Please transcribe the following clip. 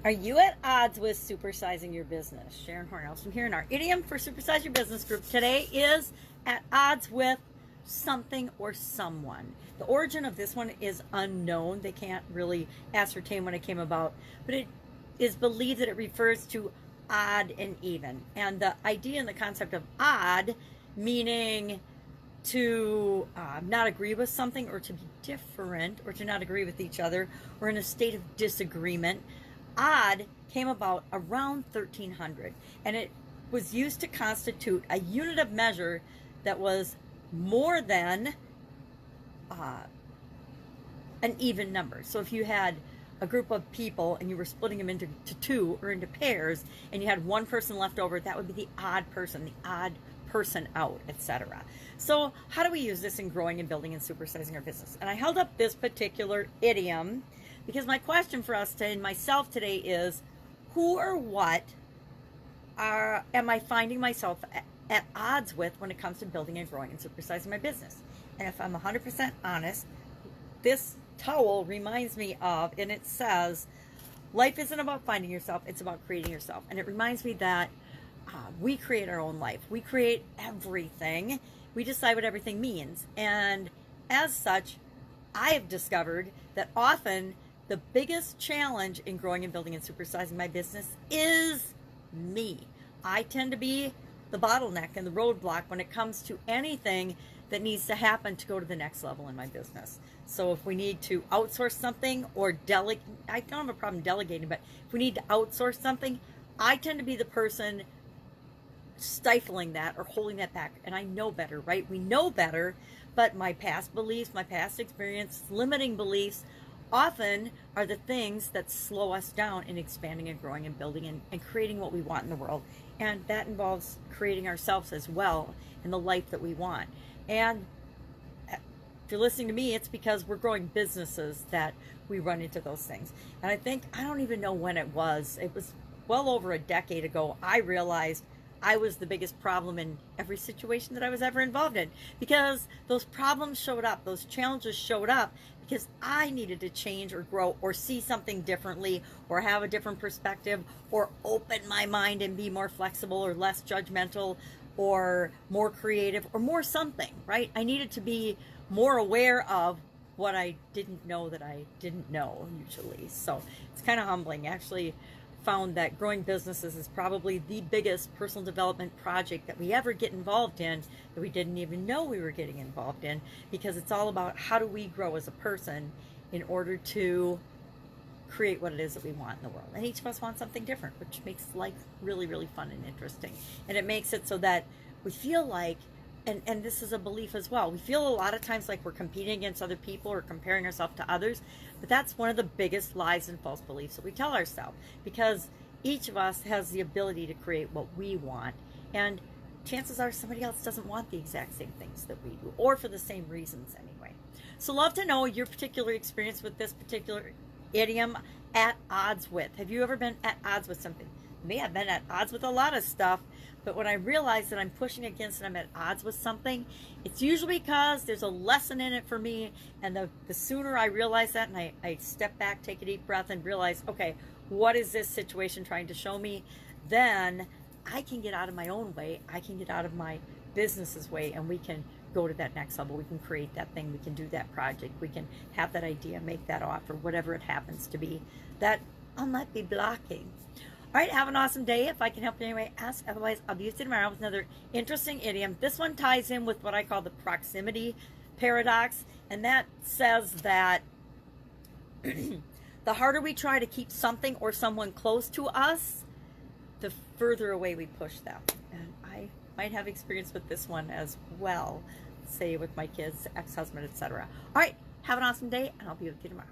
Are you at odds with supersizing your business? Sharon Horne-Ellstrom here, and our idiom for Supersize Your Business group today is at odds with something or someone. The origin of this one is unknown. They can't really ascertain when it came about, but it is believed that it refers to odd and even. And the idea and the concept of odd, meaning to not agree with something, or to be different, or to not agree with each other, or in a state of disagreement. Odd came about around 1300, and it was used to constitute a unit of measure that was more than an even number. So if you had a group of people and you were splitting them into two or into pairs, and you had one person left over, that would be the odd person out, etc. So how do we use this in growing and building and supersizing our business? And I held up this particular idiom because my question for us and myself today is, who or what am I finding myself at odds with when it comes to building and growing and supersizing my business? And if I'm 100% honest, this towel reminds me of, and it says, life isn't about finding yourself, it's about creating yourself. And it reminds me that we create our own life. We create everything. We decide what everything means. And as such, I have discovered that often the biggest challenge in growing and building and supersizing my business is me. I tend to be the bottleneck and the roadblock when it comes to anything that needs to happen to go to the next level in my business. So if we need to outsource something or delegate, I don't have a problem delegating, but if we need to outsource something, I tend to be the person stifling that or holding that back. And I know better, right? We know better, but my past beliefs, my past experience, limiting beliefs often are the things that slow us down in expanding and growing and building and creating what we want in the world. And that involves creating ourselves as well in the life that we want. And if you're listening to me, it's because we're growing businesses that we run into those things. And I don't even know when it was well over a decade ago, I realized I was the biggest problem in every situation that I was ever involved in, because those problems showed up, those challenges showed up because I needed to change or grow or see something differently or have a different perspective or open my mind and be more flexible or less judgmental or more creative or more something, right? I needed to be more aware of what I didn't know that I didn't know usually. So it's kind of humbling. Actually found that growing businesses is probably the biggest personal development project that we ever get involved in that we didn't even know we were getting involved in, because it's all about how do we grow as a person in order to create what it is that we want in the world. And each of us wants something different, which makes life really, really fun and interesting. And it makes it so that we feel like, and this is a belief as well, we feel a lot of times like we're competing against other people or comparing ourselves to others, but that's one of the biggest lies and false beliefs that we tell ourselves, because each of us has the ability to create what we want, and chances are somebody else doesn't want the exact same things that we do, or for the same reasons anyway. So love to know your particular experience with this particular idiom, at odds with. Have you ever been at odds with something? Me, I've been at odds with a lot of stuff, but when I realize that I'm pushing against and I'm at odds with something, it's usually because there's a lesson in it for me. And the sooner I realize that, and I step back, take a deep breath, and realize, okay, what is this situation trying to show me? Then I can get out of my own way. I can get out of my business's way, and we can go to that next level. We can create that thing. We can do that project. We can have that idea, make that offer, whatever it happens to be, that I'll not be blocking. All right, have an awesome day. If I can help you in any way, ask. Otherwise, I'll be with you tomorrow with another interesting idiom. This one ties in with what I call the proximity paradox, and that says that the harder we try to keep something or someone close to us, the further away we push them. And I might have experience with this one as well, say with my kids, ex-husband, etc. All right, have an awesome day, and I'll be with you tomorrow.